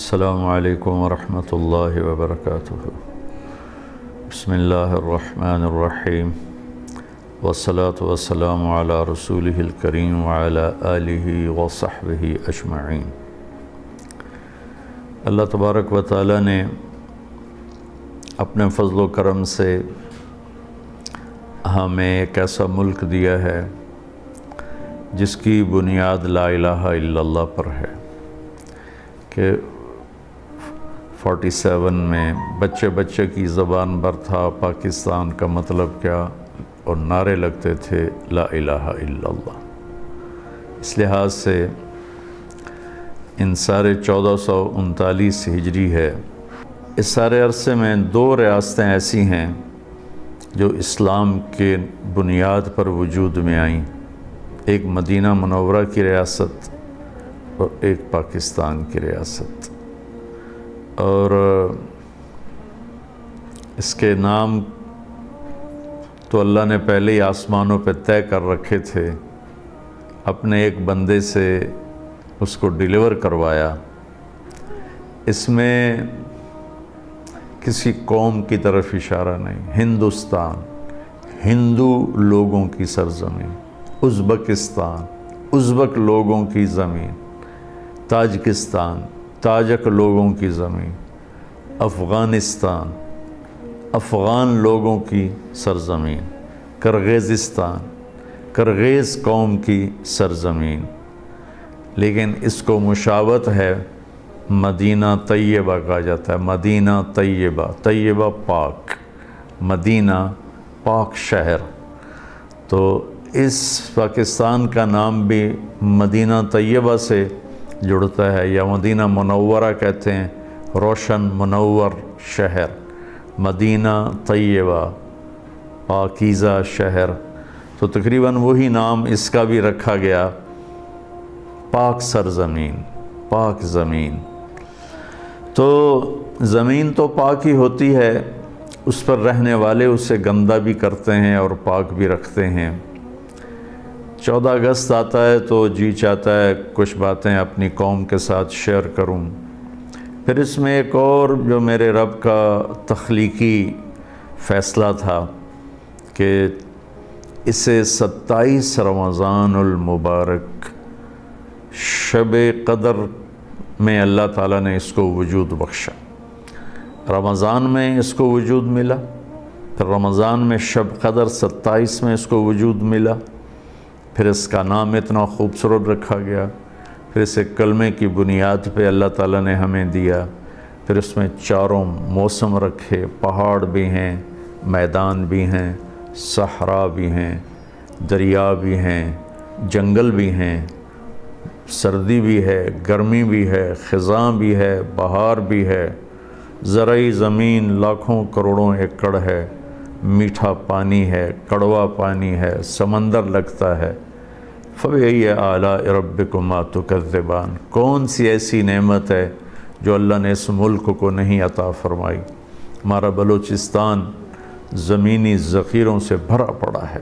السلام علیکم ورحمۃ اللہ وبرکاتہ۔ بسم اللہ الرحمن الرحیم والصلاة والسلام علی رسولہ الکریم وعلی آلہ وصحبہ اجمعین۔ اللہ تبارک و تعالی نے اپنے فضل و کرم سے ہمیں ایک ایسا ملک دیا ہے جس کی بنیاد لا الہ الا اللہ پر ہے کہ 47 میں بچے بچے کی زبان پر تھا پاکستان کا مطلب کیا، اور نعرے لگتے تھے لا الہ الا اللہ۔ اس لحاظ سے ان سارے 1439 ہجری ہے، اس سارے عرصے میں 2 ریاستیں ایسی ہیں جو اسلام کے بنیاد پر وجود میں آئیں، ایک مدینہ منورہ کی ریاست اور ایک پاکستان کی ریاست، اور اس کے نام تو اللہ نے پہلے ہی آسمانوں پہ طے کر رکھے تھے، اپنے ایک بندے سے اس کو ڈیلیور کروایا۔ اس میں کسی قوم کی طرف اشارہ نہیں، ہندوستان، ہندو لوگوں کی سرزمین، ازبکستان، ازبک لوگوں کی زمین، تاجکستان، تاجک لوگوں کی زمین، افغانستان، افغان لوگوں کی سرزمین، کرغیزستان، کرغیز قوم کی سرزمین، لیکن اس کو مشابہت ہے مدینہ طیبہ کہا جاتا ہے، مدینہ طیبہ، طیبہ پاک، مدینہ پاک شہر۔ تو اس پاکستان کا نام بھی مدینہ طیبہ سے جڑتا ہے، یا مدینہ منورہ کہتے ہیں، روشن منور شہر، مدینہ طیبہ پاکیزہ شہر، تو تقریباً وہی نام اس کا بھی رکھا گیا، پاک سرزمین، پاک زمین۔ تو زمین تو پاک ہی ہوتی ہے، اس پر رہنے والے اسے گندہ بھی کرتے ہیں اور پاک بھی رکھتے ہیں۔ 14 اگست آتا ہے تو جی چاہتا ہے کچھ باتیں اپنی قوم کے ساتھ شیئر کروں۔ پھر اس میں ایک اور جو میرے رب کا تخلیقی فیصلہ تھا کہ اسے 27 رمضان المبارک شب قدر میں اللہ تعالیٰ نے اس کو وجود بخشا۔ رمضان میں اس کو وجود ملا، پھر رمضان میں شب قدر 27 میں اس کو وجود ملا، پھر اس کا نام اتنا خوبصورت رکھا گیا، پھر اسے کلمے کی بنیاد پہ اللہ تعالیٰ نے ہمیں دیا، پھر اس میں 4 موسم رکھے، پہاڑ بھی ہیں، میدان بھی ہیں، صحرا بھی ہیں، دریا بھی ہیں، جنگل بھی ہیں، سردی بھی ہے، گرمی بھی ہے، خزاں بھی ہے، بہار بھی ہے، زرعی زمین لاکھوں کروڑوں ایکڑ ہے، میٹھا پانی ہے، کڑوا پانی ہے، سمندر لگتا ہے۔ فَبِأَيِّ آلَاءِ رَبِّكُمَا تُكَذِّبَانِ، کون سی ایسی نعمت ہے جو اللہ نے اس ملک کو نہیں عطا فرمائی۔ ہمارا بلوچستان زمینی ذخیروں سے بھرا پڑا ہے،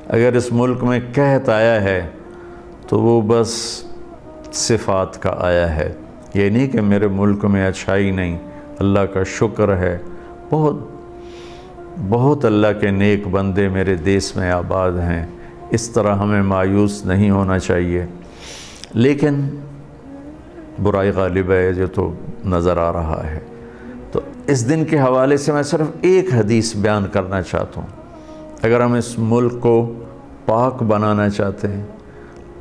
اگر اس ملک میں قحط آیا ہے تو وہ بس صفات کا آیا ہے، یہ نہیں کہ میرے ملک میں اچھائی نہیں، اللہ کا شکر ہے، بہت اللہ کے نیک بندے میرے دیس میں آباد ہیں، اس طرح ہمیں مایوس نہیں ہونا چاہیے، لیکن برائی غالب ہے جو تو نظر آ رہا ہے۔ تو اس دن کے حوالے سے میں صرف ایک حدیث بیان کرنا چاہتا ہوں۔ اگر ہم اس ملک کو پاک بنانا چاہتے ہیں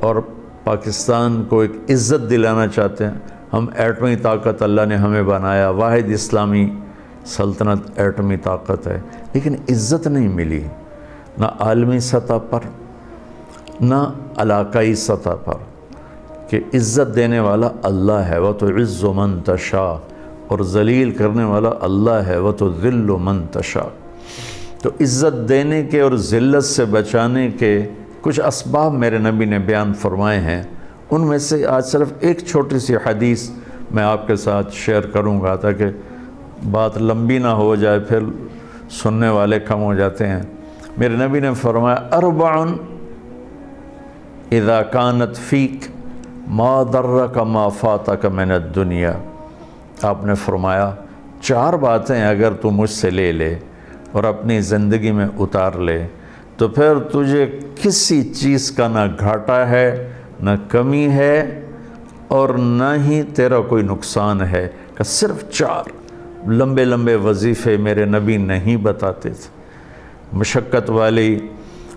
اور پاکستان کو ایک عزت دلانا چاہتے ہیں، ہم ایٹمی طاقت اللہ نے ہمیں بنایا، واحد اسلامی سلطنت ایٹمی طاقت ہے، لیکن عزت نہیں ملی، نہ عالمی سطح پر نہ علاقائی سطح پر، کہ عزت دینے والا اللہ ہے، وَتُعِزُّ مَن تَشَاءُ، اور ذلیل کرنے والا اللہ ہے، وَتُذِلُّ مَن تَشَاءُ۔ تو عزت دینے کے اور ذلت سے بچانے کے کچھ اسباب میرے نبی نے بیان فرمائے ہیں، ان میں سے آج صرف ایک چھوٹی سی حدیث میں آپ کے ساتھ شیئر کروں گا تاکہ بات لمبی نہ ہو جائے، پھر سننے والے کم ہو جاتے ہیں۔ میرے نبی نے فرمایا اربع اذا كانت فيك ما ضرك ما فاتك من الدنيا آپ نے فرمایا 4 باتیں اگر تو مجھ سے لے لے اور اپنی زندگی میں اتار لے تو پھر تجھے کسی چیز کا نہ گھاٹا ہے، نہ کمی ہے، اور نہ ہی تیرا کوئی نقصان ہے۔ کہ صرف 4 لمبے لمبے وظیفے میرے نبی نہیں بتاتے تھے، مشقت والی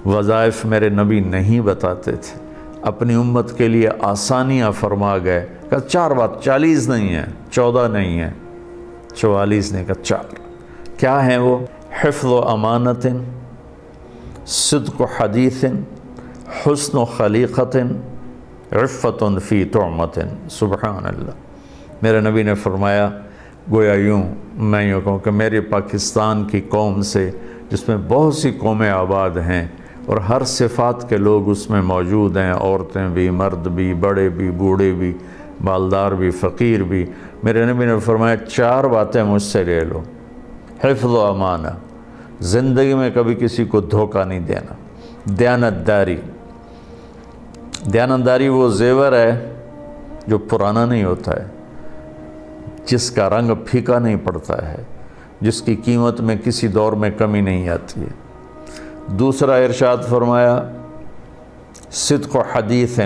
وظائف میرے نبی نہیں بتاتے تھے، اپنی امت کے لیے آسانیاں فرما گئے۔ کہ 4 بات، 40 نہیں ہیں، 14 نہیں ہیں، 44 نے کہا 4۔ کیا ہیں وہ؟ حفظ و امانت، صدق و حدیث، حسن و خلیقت، عفت فی طعمت۔ سبحان اللہ۔ میرے نبی نے فرمایا، گویا میں یوں کہوں کہ میرے پاکستان کی قوم سے، جس میں بہت سی قومیں آباد ہیں اور ہر صفات کے لوگ اس میں موجود ہیں، عورتیں بھی، مرد بھی، بڑے بھی، بوڑھے بھی، مالدار بھی، فقیر بھی، میرے نبی نے فرمایا 4 باتیں مجھ سے لے لو۔ حفظ و امانہ، زندگی میں کبھی کسی کو دھوکہ نہیں دینا۔ دیانتداری، دیانتداری وہ زیور ہے جو پرانا نہیں ہوتا ہے، جس کا رنگ پھیکا نہیں پڑتا ہے، جس کی قیمت میں کسی دور میں کمی نہیں آتی ہے۔ دوسرا ارشاد فرمایا صدق و حدیث،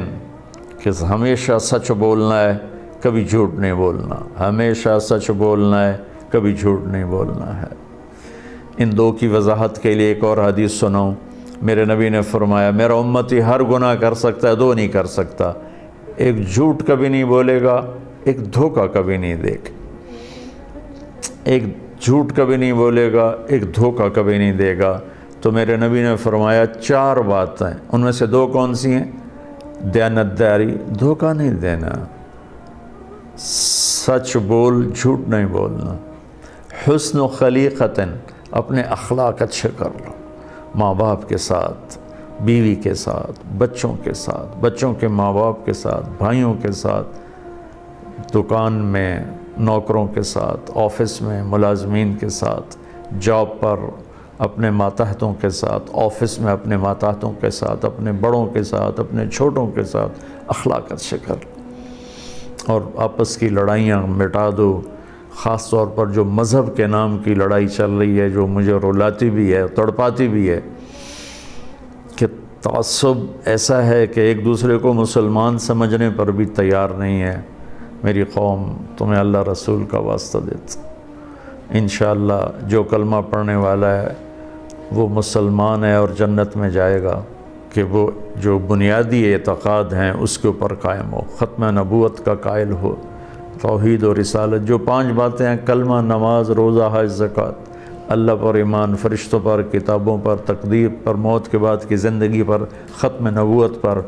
کہ ہمیشہ سچ بولنا ہے، کبھی جھوٹ نہیں بولنا، ہمیشہ سچ بولنا ہے، کبھی جھوٹ نہیں بولنا ہے۔ ان 2 کی وضاحت کے لیے ایک اور حدیث سناؤں۔ میرے نبی نے فرمایا میرا امتی ہر گناہ کر سکتا ہے، 2 نہیں کر سکتا، ایک جھوٹ کبھی نہیں بولے گا، ایک دھوکہ کبھی نہیں دے گا۔ ایک جھوٹ کبھی نہیں بولے گا، ایک دھوکہ کبھی نہیں دے گا۔ تو میرے نبی نے فرمایا 4 باتیں، ان میں سے 2 کون سی ہیں؟ دیانتداری، دھوکہ نہیں دینا، سچ بول، جھوٹ نہیں بولنا، حسن و خلیقت، اپنے اخلاق اچھے کر لو، ماں باپ کے ساتھ، بیوی کے ساتھ، بچوں کے ساتھ، بچوں کے ماں باپ کے ساتھ، بھائیوں کے ساتھ، دکان میں نوکروں کے ساتھ، آفس میں ملازمین کے ساتھ، جاب پر اپنے ماتحتوں کے ساتھ، آفس میں اپنے ماتحتوں کے ساتھ، اپنے بڑوں کے ساتھ، اپنے چھوٹوں کے ساتھ اخلاق اچھے کر لو، اور آپس کی لڑائیاں مٹا دو۔ خاص طور پر جو مذہب کے نام کی لڑائی چل رہی ہے، جو مجھے رلاتی بھی ہے، تڑپاتی بھی ہے، کہ تعصب ایسا ہے کہ ایک دوسرے کو مسلمان سمجھنے پر بھی تیار نہیں ہے۔ میری قوم تمہیں اللہ رسول کا واسطہ دیتا، انشاءاللہ جو کلمہ پڑھنے والا ہے وہ مسلمان ہے اور جنت میں جائے گا، کہ وہ جو بنیادی اعتقاد ہیں اس کے اوپر قائم ہو، ختم نبوت کا قائل ہو، توحید و رسالت، جو 5 باتیں ہیں، کلمہ، نماز، روزہ، حج، زکوٰۃ، اللہ پر ایمان، فرشتوں پر، کتابوں پر، تقدیر پر، موت کے بعد کی زندگی پر، ختم نبوت پر،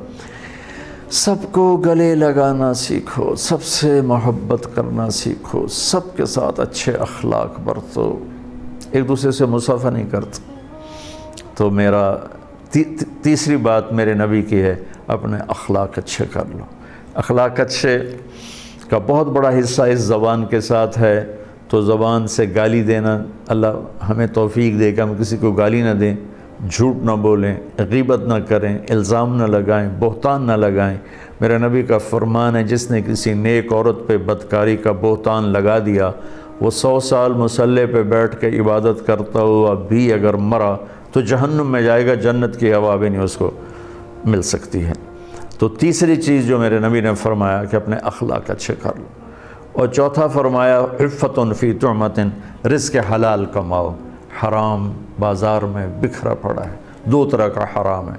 سب کو گلے لگانا سیکھو، سب سے محبت کرنا سیکھو، سب کے ساتھ اچھے اخلاق برتو، ایک دوسرے سے مصافحہ نہیں کرتے۔ تو میرا تیسری بات میرے نبی کی ہے، اپنے اخلاق اچھے کر لو۔ اخلاق اچھے کا بہت بڑا حصہ اس زبان کے ساتھ ہے، تو زبان سے گالی دینا، اللہ ہمیں توفیق دے کہ ہم کسی کو گالی نہ دیں، جھوٹ نہ بولیں، غیبت نہ کریں، الزام نہ لگائیں، بہتان نہ لگائیں۔ میرے نبی کا فرمان ہے جس نے کسی نیک عورت پہ بدکاری کا بہتان لگا دیا، وہ 100 سال مصلی پہ بیٹھ کے عبادت کرتا ہوا بھی اگر مرا تو جہنم میں جائے گا، جنت کی ہوا بھی نہیں اس کو مل سکتی ہے۔ تو تیسری چیز جو میرے نبی نے فرمایا کہ اپنے اخلاق اچھے کر لو، اور چوتھا فرمایا عفت فی طعمت، رزق حلال کماؤ۔ حرام بازار میں بکھرا پڑا ہے، 2 طرح کا حرام ہے،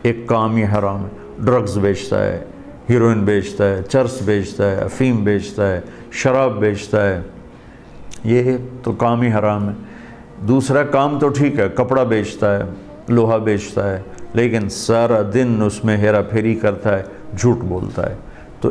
ایک کام ہی حرام ہے، ڈرگز بیچتا ہے، ہیروئن بیچتا ہے، چرس بیچتا ہے، افیم بیچتا ہے، شراب بیچتا ہے، یہ تو کام ہی حرام ہے۔ دوسرا کام تو ٹھیک ہے، کپڑا بیچتا ہے، لوہا بیچتا ہے، لیکن سارا دن اس میں ہیرا پھیری کرتا ہے، جھوٹ بولتا ہے۔ تو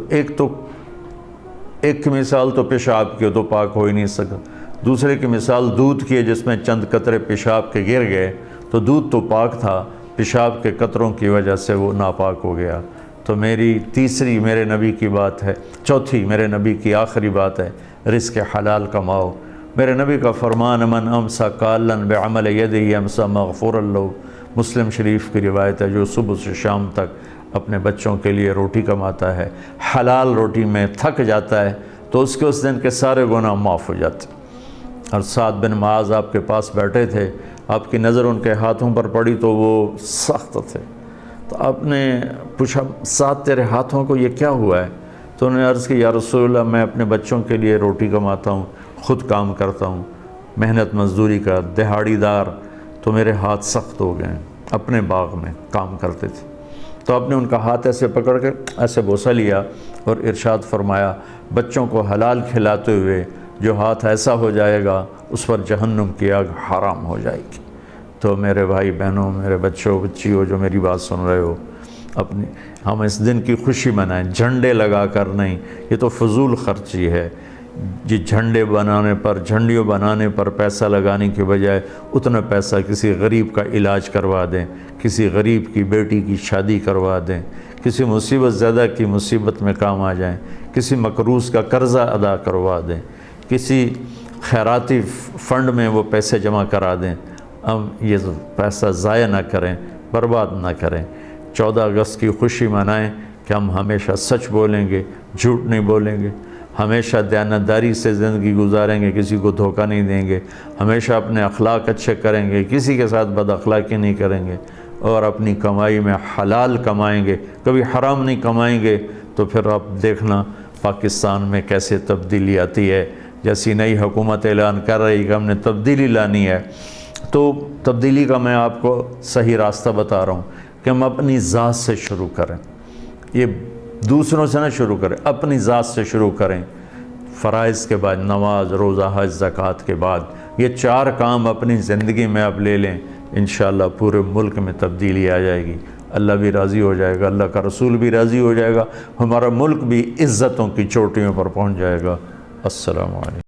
ایک مثال تو پیشاب کی، تو پاک ہو ہی نہیں سکتا۔ دوسرے کی مثال دودھ کی ہے، جس میں چند قطرے پیشاب کے گر گئے، تو دودھ تو پاک تھا، پیشاب کے قطروں کی وجہ سے وہ ناپاک ہو گیا۔ تو میری تیسری میرے نبی کی بات ہے، چوتھی میرے نبی کی آخری بات ہے، رزق حلال کماؤ۔ میرے نبی کا فرمان من امسا قالن بعمل یدہ امسا مغفور اللہ، مسلم شریف کی روایت ہے، جو صبح سے شام تک اپنے بچوں کے لیے روٹی کماتا ہے، حلال روٹی میں تھک جاتا ہے، تو اس کے اس دن کے سارے گناہ معاف ہو جاتے۔ اور سعد بن معاذ آپ کے پاس بیٹھے تھے، آپ کی نظر ان کے ہاتھوں پر پڑی تو وہ سخت تھے، تو آپ نے پوچھا سعد تیرے ہاتھوں کو یہ کیا ہوا ہے؟ تو انہوں نے عرض کی یا رسول اللہ میں اپنے بچوں کے لیے روٹی کماتا ہوں، خود کام کرتا ہوں، محنت مزدوری کا دہاڑی دار، تو میرے ہاتھ سخت ہو گئے ہیں، اپنے باغ میں کام کرتے تھے۔ تو آپ نے ان کا ہاتھ ایسے پکڑ کے ایسے بوسہ لیا اور ارشاد فرمایا بچوں کو حلال کھلاتے ہوئے جو ہاتھ ایسا ہو جائے گا اس پر جہنم کی آگ حرام ہو جائے گی۔ تو میرے بھائی بہنوں، میرے بچوں بچیوں جو میری بات سن رہے ہو، ہم اس دن کی خوشی منائیں، جھنڈے لگا کر نہیں، یہ تو فضول خرچی ہے۔ جی جھنڈے بنانے پر، جھنڈیوں بنانے پر پیسہ لگانے کے بجائے اتنا پیسہ کسی غریب کا علاج کروا دیں، کسی غریب کی بیٹی کی شادی کروا دیں، کسی مصیبت زدہ کی مصیبت میں کام آ جائیں، کسی مقروض کا قرضہ ادا کروا دیں، کسی خیراتی فنڈ میں وہ پیسے جمع کرا دیں۔ ہم یہ پیسہ ضائع نہ کریں، برباد نہ کریں۔ 14 اگست کی خوشی منائیں کہ ہم ہمیشہ سچ بولیں گے، جھوٹ نہیں بولیں گے، ہمیشہ دیانتداری سے زندگی گزاریں گے، کسی کو دھوکہ نہیں دیں گے، ہمیشہ اپنے اخلاق اچھے کریں گے، کسی کے ساتھ بد اخلاقی نہیں کریں گے، اور اپنی کمائی میں حلال کمائیں گے، کبھی حرام نہیں کمائیں گے۔ تو پھر آپ دیکھنا پاکستان میں کیسے تبدیلی آتی ہے۔ جیسی نئی حکومت اعلان کر رہی کہ ہم نے تبدیلی لانی ہے، تو تبدیلی کا میں آپ کو صحیح راستہ بتا رہا ہوں کہ ہم اپنی ذات سے شروع کریں، یہ دوسروں سے نہ شروع کریں، اپنی ذات سے شروع کریں۔ فرائض کے بعد نماز، روزہ، حج، زکوٰۃ کے بعد یہ 4 کام اپنی زندگی میں آپ لے لیں، انشاءاللہ پورے ملک میں تبدیلی آ جائے گی، اللہ بھی راضی ہو جائے گا، اللہ کا رسول بھی راضی ہو جائے گا، ہمارا ملک بھی عزتوں کی چوٹیوں پر پہنچ جائے گا۔ السلام علیکم۔